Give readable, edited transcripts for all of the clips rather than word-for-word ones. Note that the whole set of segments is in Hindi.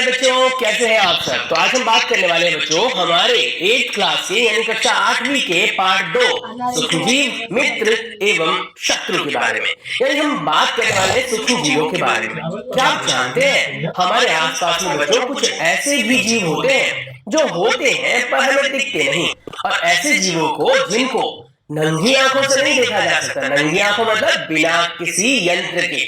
बच्चों, कैसे हैं आप सब। तो आज हम बात करने वाले हैं बच्चों हमारे 8th क्लास के यानी कक्षा 8वीं के पार्ट 2 सूक्ष्मजीव, मित्र एवं शत्रु के बारे में। यानी हम बात करने वाले हैं सूक्ष्म जीवों के बारे में। क्या आप जानते हैं हमारे आसपास में बच्चों कुछ ऐसे भी जीव होते हैं जो होते हैं पर हमें दिखते नहीं, और ऐसे जीवों को जिनको नंगी आंखों से नहीं देखा जा सकता। नंगी आंखों मतलब बिना किसी यंत्र के।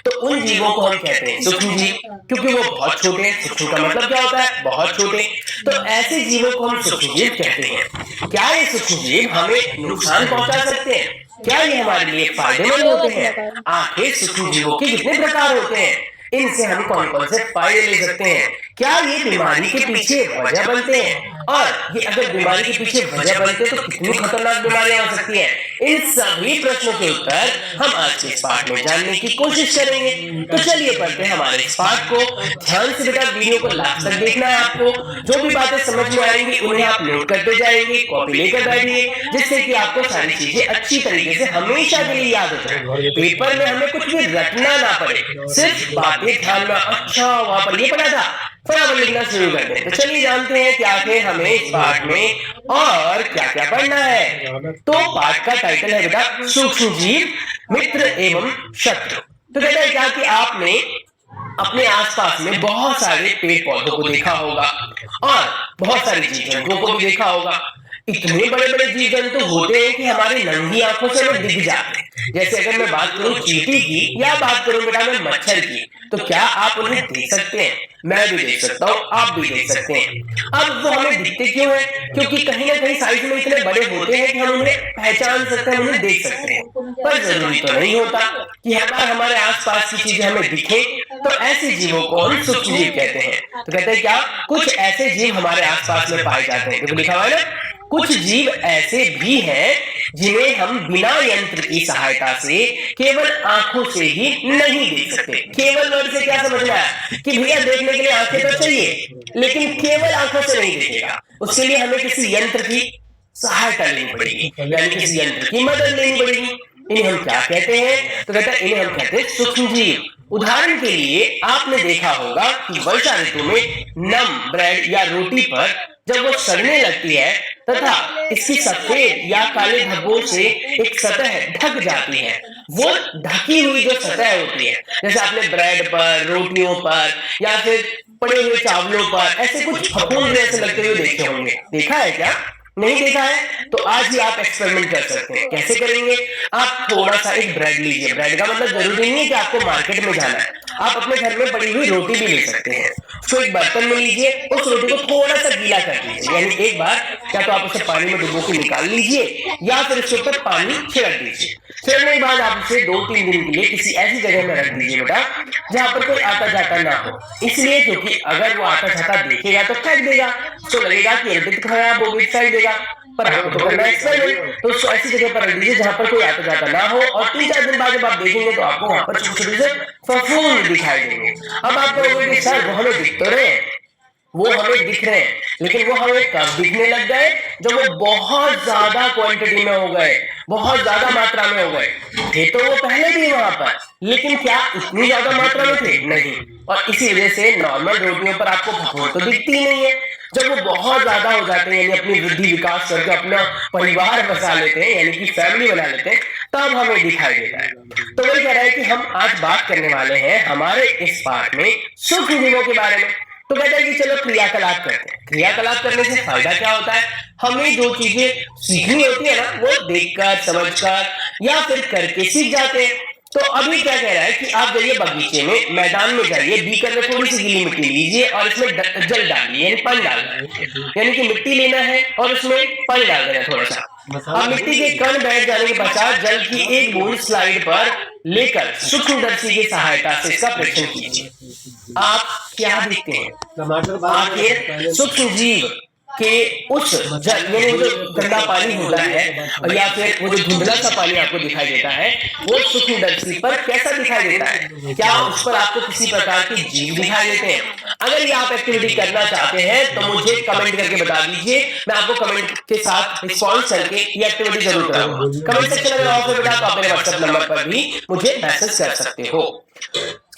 तो उन जीवों को हम कहते हैं सूक्ष्म जीव, क्योंकि वो बहुत छोटे हैं। सूक्ष्म का मतलब क्या होता है? बहुत छोटे। तो ऐसे जीवों को हम सूक्ष्म जीव कहते हैं। क्या ये सूक्ष्म जीव हमें नुकसान पहुंचा सकते हैं? क्या ये हमारे लिए फायदेमंद होते हैं? आखिर सूक्ष्म जीवों के कितने प्रकार होते हैं? इनसे हम कौन कौन से फायदे ले सकते हैं? क्या ये बीमारी के पीछे वजह बनते हैं? और ये अगर बीमारी के पीछे वजह बनते हैं तो कितनी खतरनाक बीमारियां हो सकती हैं? इन सभी प्रश्नों के उत्तर हम आज के इस पाठ में जानने की कोशिश करेंगे। तो चलिए पढ़ते हैं हमारे इस पाठ को। ध्यान से बेटा वीडियो को लास्ट तक देखना है आपको। जो भी बातें समझ में आएंगी उन्हें आप नोट करते जाएंगे, कॉपी लेकर बैठिए, जिससे कि आपको सारी चीजें अच्छी तरीके से हमेशा के लिए याद हो जाए। पेपर में हमें कुछ भी रटना ना पड़े, सिर्फ बातें ध्यान में। अच्छा वहां पर ये पढ़ा था, फटाफट लिखना शुरू कर दें। तो चलिए जानते हैं क्या थे हमें इस पाठ में और क्या क्या पढ़ना है। तो पाठ का टाइटल है बेटा सूक्ष्म जीव, मित्र एवं शत्रु। तो कहता है क्या कि आपने अपने आसपास में बहुत सारे पेड़ पौधों को देखा होगा और बहुत सारे जीव जंतुओं को भी देखा होगा। इतने बड़े बड़े जीव जंतु होते हैं कि हमारी नंगी आंखों से हमें दिख जाते हैं। जैसे अगर मैं बात करूं चींटी की या बात करूं बेटा मैं मच्छर की, तो क्या आप उन्हें देख सकते हैं? मैं भी देख सकता हूँ, आप भी देख सकते हैं। अब वो हमें दिखते क्यों है? क्योंकि कहीं ना कहीं साइज में इतने बड़े होते हैं कि हम उन्हें पहचान सकते हैं, उन्हें देख सकते हैं। पर जरूरी तो नहीं होता कि हर बार हमारे आसपास की चीजें हमें दिखे। तो ऐसे जीवों को हम सूक्ष्म जीव कहते हैं। तो कहते हैं क्या कुछ ऐसे जीव हमारे आसपास में पाए जाते हैं। तो लिखा हुआ है ना, कुछ जीव ऐसे भी हैं जिन्हें हम बिना यंत्र की सहायता से केवल आंखों से ही नहीं देख सकते। केवल वर्ड से क्या समझना है कि भैया देखने के लिए आंखें तो चाहिए, लेकिन केवल आंखों से नहीं देखेगा। उसके लिए हमें किसी यंत्र की सहायता लेनी पड़ेगी, यानी किसी यंत्र की मदद लेनी पड़ेगी। इन्हें हम क्या कहते हैं? तो कहते हैं इन्हें हम कहते हैं सूक्ष्म जीव। उदाहरण के लिए आपने देखा होगा कि वर्षा ऋतु में नम ब्रेड या रोटी पर जब वो सड़ने लगती है तथा इसकी सफेद या काले धब्बों से एक सतह ढक जाती है, वो ढकी हुई जो सतह होती है, जैसे आपने ब्रेड पर, रोटियों पर या फिर पड़े हुए चावलों पर ऐसे कुछ फफूंद जैसे लगते हुए देखे होंगे। देखा है क्या? नहीं देखा है? तो आज ही आप एक्सपेरिमेंट कर सकते हैं। कैसे करेंगे? आप थोड़ा सा एक ब्रेड लीजिए। ब्रेड का मतलब जरूरी नहीं है कि आपको मार्केट में जाना है, आप अपने घर में पड़ी हुई रोटी भी ले सकते हैं। तो एक बर्तन में लीजिए, उस रोटी को थोड़ा सा गीला कर लीजिए, यानी एक बार या तो आप उसे पानी में डुबो के निकाल लीजिए या फिर उसके ऊपर पानी छिड़क दीजिए। छिड़कने के बाद आप उसे 2-3 दिन के लिए किसी ऐसी जगह में रख दीजिए बेटा जहां पर कोई आता जाता ना हो। इसलिए क्योंकि अगर वो आता जाता देखेगा तो फेंक देगा, तो लगेगा कि रोटी खराब हो गई, फेंक देगा। पर आपको तो करना है एक्सपेरिमेंट, तो उसको ऐसी जगह पर रख दीजिए जहां पर कोई आता जाता ना हो, और 3-4 दिन बाद जब आप देखेंगे तो आपको वहां पर छोटे-छोटे से फफूंद दिखाई देंगे। अब आप कहोगे कि सर वो हमें दिख तो रहे हैं, वो हमें दिख रहे हैं, लेकिन वो हमें कब दिखने लग गए? जब वो बहुत ज्यादा क्वांटिटी में हो गए, बहुत ज्यादा मात्रा में हो गए। थे तो वो पहले भी वहां पर, लेकिन क्या इतनी ज्यादा मात्रा में थे? नहीं। और इसी वजह से नॉर्मल रोटियों पर आपको फफूंद तो दिखती ही नहीं है। जब वो बहुत ज्यादा हो जाते हैं, यानी अपनी वृद्धि विकास करके अपना परिवार बसा लेते हैं, यानी कि फैमिली बना लेते हैं, तब हमें दिखाई देता है। तो वही कह रहा है कि हम आज बात करने वाले हैं हमारे इस पाठ में सूक्ष्म जीवों के बारे में। तो कहता है कि चलो क्रियाकलाप करते हैं। क्रियाकलाप करने से फायदा क्या होता है? हमें जो चीजें सीखनी होती है ना, वो देखकर, समझकर या फिर करके सीख जाते हैं। तो अभी क्या कह रहा है कि आप जाइए बगीचे में, मैदान में जाइए, बीकर में थोड़ी सी गीली मिट्टी लीजिए और इसमें जल डालिए, यानी पानी डालना है, यानी कि मिट्टी लेना है और उसमें पानी डाल देना थोड़ा सा। अब मिट्टी के कण बैठ जाने के पश्चात जल की एक बूंद स्लाइड पर लेकर सूक्ष्मदर्शी की सहायता से इसका परीक्षण कीजिए। आप क्या देखते हैं? आखिर सूक्ष्म जीव के उस जल में जो गंदा पानी होता है या फिर वो जो धुंधला सा पानी आपको दिखाई देता है, वो सूक्ष्मदर्शी पर कैसा दिखाई देता है? क्या उस पर आपको किसी प्रकार के जीव दिखाई देते हैं? अगर ये आप एक्टिविटी करना चाहते हैं तो मुझे कमेंट करके बता दीजिए, मैं आपको कमेंट के साथ रिस्पॉन्स करके ये एक्टिविटी जरूर कराऊंगा। कमेंट सेक्शन अगर ऑफ है बेटा तो आप मेरे व्हाट्सएप नंबर पर भी मुझे मैसेज कर सकते हो।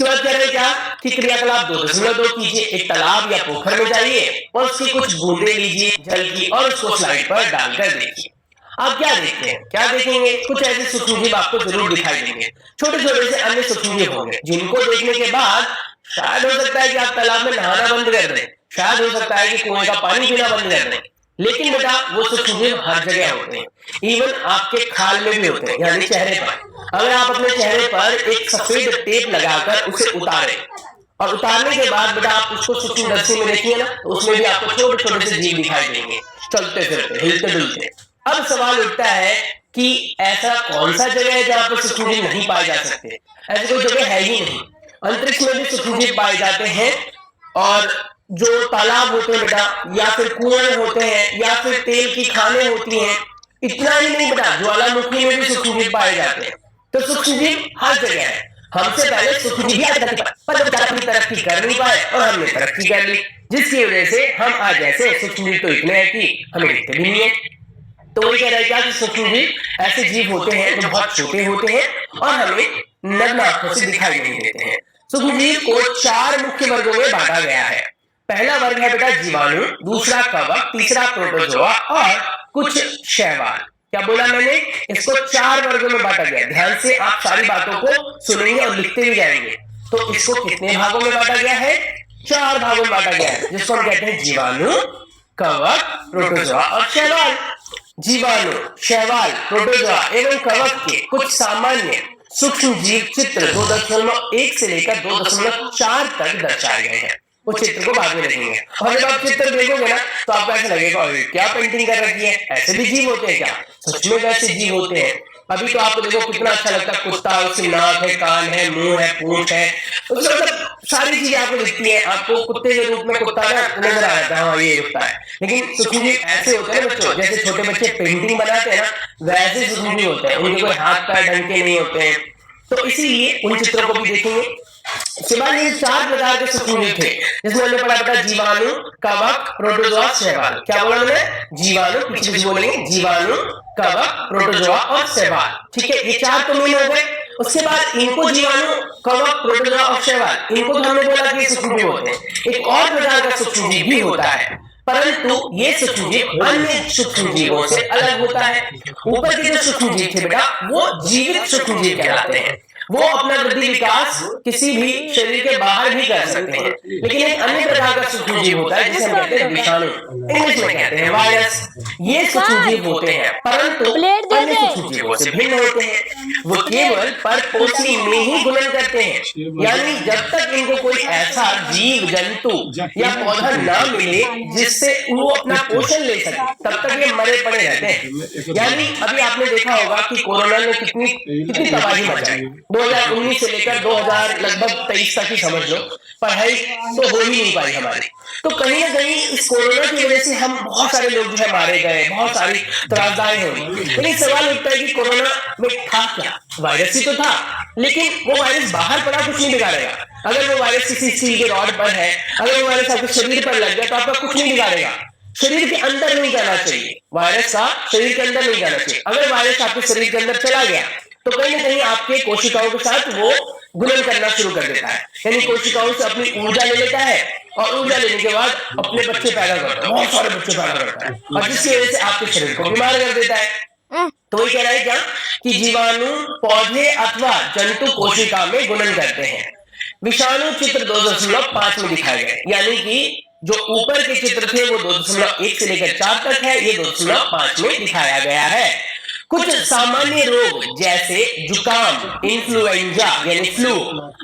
उसके बाद कह रहे हैं क्या कि क्रियाकलाप 2.2 कीजिए, एक तालाब या पोखर में जाइए और उसकी कुछ बूंदे लीजिए जल की और उसको स्लाइड पर डालकर देखिए। आप क्या देखते हैं, क्या देखेंगे? कुछ ऐसे सूक्ष्मजीव आपको जरूर दिखाई देंगे, छोटे छोटे से अन्य सूक्ष्मजीव होंगे जिनको देखने के बाद शायद हो सकता है कि आप तालाब में नहाना बंद कर दें, शायद हो सकता है कि कुएं का पानी पीना बंद कर दें, लेकिन बेटा वो सूक्ष्मजीव हर जगह होते हैं, इवन आपके खाल में भी होते हैं, यानी चेहरे पर। अगर आप अपने चेहरे पर एक सफेद टेप लगाकर उसे उतारें और उतारने के बाद बेटा आप उसको सूक्ष्मदर्शी में देखिए ना, तो उसमें भी आपको छोटे छोटे से जीव दिखाई देंगे, चलते फिरते हिलते डुलते। अब सवाल उठता है कि ऐसा कौन सा जगह है जहां पर सूक्ष्मजीव नहीं पाए जा सकते? ऐसी कोई जगह है ही नहीं। अंतरिक्ष में भी सूक्ष्मजीव पाए जाते हैं, और जो तालाब होते हैं बेटा, या फिर कुएं होते हैं, या फिर तेल की खानें होती हैं, इतना ही नहीं बेटा, ज्वालामुखी में भी सूक्ष्मजीव पाए जाते हैं। तो सूक्ष्मजीव हर जगह है। हमसे पहले सूक्ष्मजीव आए धरती पर अपनी तरक्की कर नहीं पाए और हमने तरक्की कर ली, जिसकी वजह से हम आज ऐसे सूक्ष्मजीव तो इतने हैं कि हमें दिखते भी नहीं है। तो वही कह रहा है क्या कि सूक्ष्मजीव ऐसे जीव होते हैं जो बहुत छोटे होते हैं और हमें नग्न आंखों से दिखाई नहीं देते हैं। सूक्ष्मजीव को 4 मुख्य वर्गों में बांटा गया है। पहला वर्ग है बेटा जीवाणु, दूसरा कवक, तीसरा प्रोटोजोआ और कुछ शैवाल। क्या बोला मैंने? इसको 4 वर्गों में बांटा गया। ध्यान से आप सारी बातों को सुनेंगे और लिखते भी जाएंगे। तो इसको कितने भागों में बांटा गया है? 4 भागों में बांटा गया है, जिसको हम कहते हैं जीवाणु, कवक, प्रोटोजोआ और शैवाल। जीवाणु, शैवाल, प्रोटोजोआ एवं कवक के कुछ सामान्य सूक्ष्म जीव चित्र 2.1 से लेकर 2.4 तक दर्शाए गए हैं। उस चित्र को बाद में देखेंगे, और जब आप चित्र देखोगे ना तो आपको ऐसा लगेगा क्या पेंटिंग कर रखी है, ऐसे भी जीव होते हैं क्या? सच में वैसे जीव होते हैं। अभी तो आपको देखो कितना अच्छा लगता है, कुत्ता, उसकी नाक है, कान है, मुंह है, पूंछ है, मतलब सारी चीजें आपको दिखती है। आपको कुत्ते के रूप में कुत्ता ना नजर आ जाता है, हाँ ये कुत्ता है। लेकिन सूक्ष्मजीव ऐसे होते हैं बच्चों, जैसे छोटे बच्चे पेंटिंग बनाते हैं ना, वैसे सूक्ष्मजीव होते हैं। उनके कोई हाथ पैर ढंग के नहीं होते हैं, तो इसीलिए उन चित्रों को भी देखेंगे। इसके बाद ये 4 प्रकार के सूक्ष्मजीव थे, जिसमें हमने पढ़ा था जीवाणु, कवक, प्रोटोजोआ, शैवाल। क्या बोला मैंने? जीवाणु, पीछे पीछे बोलेंगे, जीवाणु, कवक, प्रोटोजोआ और शैवाल। ठीक है, ये 4 तो मेन हो गए। उसके बाद इनको जीवाणु, कवक, प्रोटोजोआ और शैवाल, इनको तो हमने बोला कि सूक्ष्मजीव होते हैं। एक और प्रकार का सूक्ष्मजीव भी होता है, परंतु ये सूक्ष्मजीव अन्य सूक्ष्मजीवों से अलग होता है। ऊपर के जो सूक्ष्मजीव थे बेटा, वो जीवित सूक्ष्मजीव कहलाते हैं। वो अपना वृद्धि विकास किसी भी शरीर के बाहर भी कर सकते हैं। लेकिन एक अन्य प्रकार का सूक्ष्मजीव होता है जिसे हम कहते हैं विषाणु, इंग्लिश में कहते हैं वायरस। ये सूक्ष्मजीव होते हैं, परंतु अन्य सूक्ष्मजीवों से भिन्न होते हैं। वो केवल परपोषणी में ही गुणन करते हैं, यानी जब तक इनको कोई ऐसा जीव, जंतु या पौधा ना मिले जिससे वो अपना पोषण ले सके, तब तक ये मरे पड़े रहते हैं। यानी अभी आपने देखा होगा कि कोरोना ने कितनी तबाही मचाई। 2019 से लेकर 2000 लगभग 23 तक ही समझ लो, पढ़ाई तो हो ही नहीं पाई हमारी। तो कहीं ना कहीं इस कोरोना की वजह से हम बहुत सारे लोग जो है मारे गए, बहुत सारी त्रासदायें हुई। लेकिन सवाल उठता है कि कोरोना में था क्या? वायरस ही तो था, लेकिन वो वायरस बाहर पड़ा कुछ नहीं बिगाड़ेगा। अगर वो वायरस किसी स्टील के रॉड पर है, अगर वो वायरस आपके शरीर पर लग गया तो आपका कुछ नहीं बिगाड़ेगा। शरीर के अंदर नहीं जाना चाहिए, वायरस का शरीर के अंदर नहीं जाना चाहिए। अगर वायरस आपके शरीर के अंदर चला गया तो कहीं ना कहीं आपके कोशिकाओं के साथ वो गुणन करना शुरू कर देता है, यानी कोशिकाओं से अपनी ऊर्जा ले लेता है और ऊर्जा लेने के बाद अपने बच्चे पैदा करता है, बहुत सारे बच्चे पैदा करता है, और जिसकी वजह से आपके शरीर को बीमार कर देता है। तो वही कह रहा है क्या कि जीवाणु पौधे अथवा जंतु कोशिका में गुणन करते हैं। विषाणु चित्र 2.5 में दिखाए गए, यानी कि जो ऊपर के चित्र थे वो 2.1 से लेकर 4 तक है, ये 2.5 में दिखाया गया है। कुछ सामान्य रोग जैसे जुकाम, इन्फ्लुएंजा यानी फ्लू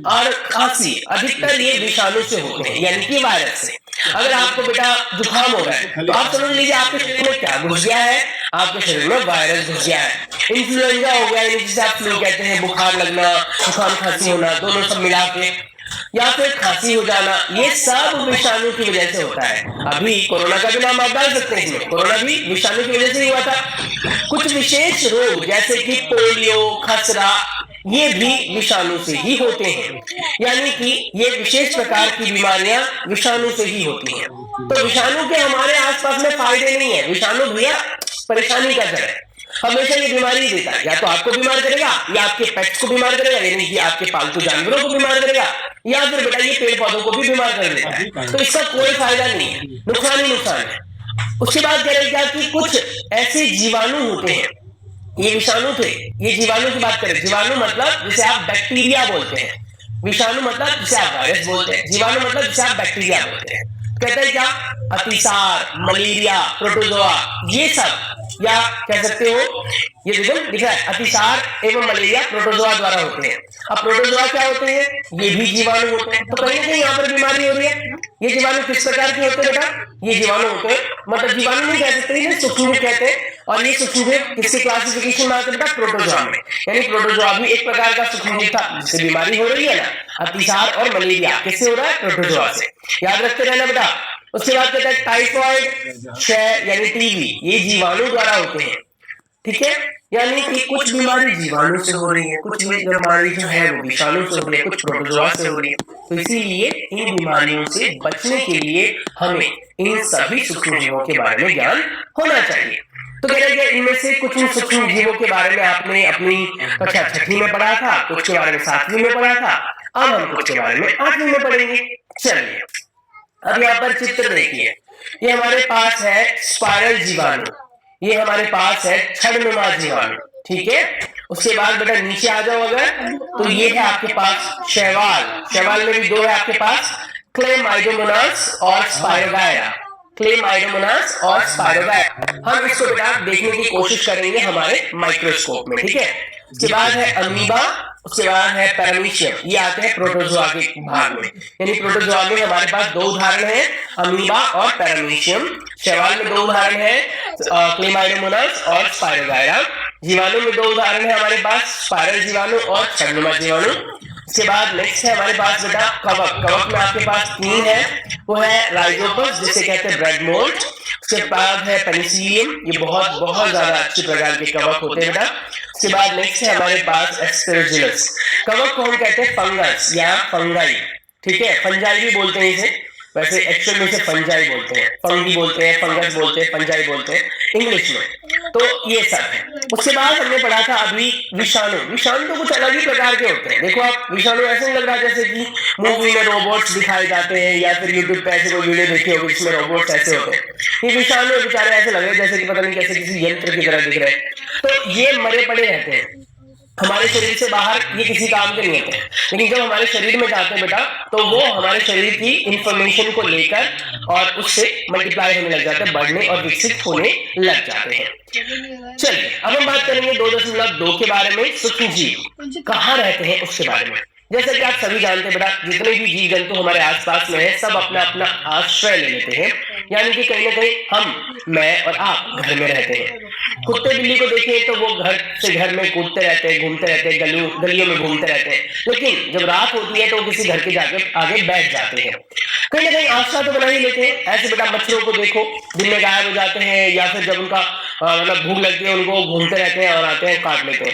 और खांसी अधिकतर ये विषाणु से होते हैं, यानी कि वायरस से। अगर आपको बेटा जुकाम हो रहा है तो आप समझ लीजिए आपके शरीर में क्या घुस गया है, आपके शरीर में वायरस घुस गया है। इन्फ्लुएंजा हो गया, यानी जिसे आप फ्लू कहते हैं, बुखार लगना, जुकाम खांसी होना, दोनों सब मिला के, या फिर खांसी हो जाना, ये सब विषाणु की वजह से होता है। अभी कोरोना का भी नाम आप डाल सकते हैं इसमें, कोरोना भी विषाणु की वजह से ही हुआ था। कुछ विशेष रोग जैसे कि पोलियो, खसरा, ये भी विषाणु से ही होते हैं, यानी कि ये विशेष प्रकार की बीमारियां विषाणु से ही होती हैं। तो विषाणु के हमारे आसपास में फायदे नहीं है, विषाणु भैया परेशानी का जड़ है। हमेशा ये बीमारी ही देता है, या तो आपको बीमार करेगा या आपके पेट्स को बीमार करेगा, यानी कि आपके पालतू जानवरों को बीमार करेगा, या फिर बेटा ये पेड़ पौधों को भी बीमार कर देता है। तो इसका कोई फायदा नहीं है, नुकसान ही नुकसान है। उसके बाद कह रहे क्या कि कुछ ऐसे जीवाणु होते हैं, ये विषाणु थे, ये जीवाणु की बात करें, जीवाणु मतलब जिसे आप बैक्टीरिया बोलते हैं, विषाणु मतलब जिसे आप वायरस बोलते हैं, जीवाणु मतलब जिसे आप बैक्टीरिया बोलते हैं। कहते हैं क्या, अतिसार, मलेरिया, प्रोटोजोआ, ये सब, या कह सकते हो ये देखो लिखा है अतिसार एवं मलेरिया प्रोटोजोआ द्वारा होते हैं। अब प्रोटोजोआ क्या होते हैं, ये भी जीवाणु होते हैं। तो कहीं ना कहीं यहाँ पर बीमारी हो रही है। ये जीवाणु किस प्रकार के होते हैं बेटा, ये जीवाणु होते हैं, मतलब जीवाणु नहीं कह सकते, इन्हें सूक्ष्मजीव कहते हैं। और ये सूक्ष्मजीव किसके क्लासिफिकेशन में आते हैं बेटा, प्रोटोजोआ में। यानी प्रोटोजोआ भी एक प्रकार का सूक्ष्मजीव था जिससे बीमारी हो रही है ना, अतिसार और मलेरिया किससे हो रहा है, प्रोटोजोआ से, याद रखते रहना बेटा। उसके बाद कहता है टाइफॉइड, क्षय यानी टीबी, ये जीवाणु द्वारा होते हैं, ठीक है। यानी कि कुछ बीमारी जीवाणु से हो रही है, कुछ बीमारी जो है वो विषाणु से हो रही है, कुछ प्रोटोजोआ से हो रही है। तो इसीलिए इन बीमारियों से बचने के लिए हमें इन सभी सूक्ष्मजीवों के बारे में ज्ञान होना चाहिए। तो कह रहे हैं इनमें से कुछ सूक्ष्मजीवों के बारे में आपने अपनी कक्षा 6वीं में पढ़ा था, कुछ के बारे में 7वीं में पढ़ा था, अब हम कुछ के बारे में 8वीं में पढ़ेंगे। चलिए अब यहाँ पर चित्र देखिए, ये हमारे पास है स्पाइरल जीवाणु, ये हमारे पास है छड़नुमा जीवाणु, ठीक है। उसके बाद बेटा नीचे आ जाओ अगर, तो ये है आपके पास शैवाल, शैवाल में भी दो है आपके पास, क्लेमाइडोमोनास और स्पाइरोगायरा, क्लेमाइडोमोनास और स्पाइरोगायरा। हम इसको बेटा देखने की कोशिश करेंगे हमारे माइक्रोस्कोप में, ठीक है। उसके बाद है अमीबा, उसके बाद है पैरामीशियम, ये आते हैं प्रोटोजोआ के भाग में। यानी प्रोटोजोआ में हमारे पास दो उदाहरण हैं, अमीबा और पैरामीशियम। शैवाल में दो उदाहरण हैं, क्लेमाइडोमोनास और स्पाइरोगायरा। जीवाणु में दो उदाहरण है हमारे पास, स्पाइरल जीवाणु और छड़नुमा जीवाणु। उसके बाद नेक्स्ट है हमारे पास बेटा कवक, कवक में आपके पास 3 है, वो है राइजोपस जिसे कहते हैं ब्रेड मोल्ड। उसके बाद है पेनिसिलियम, ये बहुत बहुत ज्यादा अच्छे प्रकार के कवक होते हैं बेटा। उसके बाद नेक्स्ट है हमारे पास एस्पेरोजिलस, कवक को हम कहते हैं फंगस या फंगाई, ठीक है, फंजाई भी बोलते हैं इसे, वैसे एक्चुअल में इसे फंजाई बोलते हैं, फंगी बोलते हैं, फंगस बोलते हैं, फंजाई बोलते हैं इंग्लिश में। तो ये सब है। उसके बाद हमने पढ़ा था अभी विषाणु, विषाणु तो कुछ अलग ही प्रकार के होते हैं। देखो आप विषाणु ऐसे नहीं लग रहा जैसे कि मूवी में रोबोट्स दिखाए जाते हैं, या फिर यूट्यूब पे ऐसे कोई वीडियो देखी होगी जिसमें रोबोट्स ऐसे होते हैं। ये विषाणु बेचारे ऐसे लग रहे हैं जैसे कि पता नहीं कैसे किसी यंत्र की तरह दिख रहे हैं। तो ये मरे पड़े रहते हैं, हमारे शरीर से बाहर ये किसी काम के नहीं होते हैं, लेकिन जब हमारे शरीर में जाते हैं बेटा तो वो हमारे शरीर की इंफॉर्मेशन को लेकर और उससे मल्टीप्लाई होने लग जाते हैं, बढ़ने और विकसित होने लग जाते हैं। चलिए अब हम बात करेंगे 2.2 के बारे में, सूक्ष्मजीव कहाँ रहते हैं उसके बारे में। जैसा कि आप सभी जानते हैं बेटा, जितने भी जीव जंतु हमारे आसपास में है सब अपना अपना आश्रय ले लेते हैं, यानी कि कहीं ना कहीं हम, मैं और आप घर में रहते हैं। कुत्ते बिल्ली को देखें तो वो घर से घर में कूदते रहते हैं, घूमते रहते हैं, गलियों में घूमते रहते हैं, लेकिन जब रात होती है तो किसी घर के जाके आगे बैठ जाते हैं, कहीं ना कहीं आश्रय तो बना ही लेते हैं। ऐसे बेटा मच्छरों को देखो, दिन में गायब हो जाते हैं, या फिर जब उनका मतलब भूख लगती है उनको घूमते रहते हैं और आते हैं काट लेते हैं।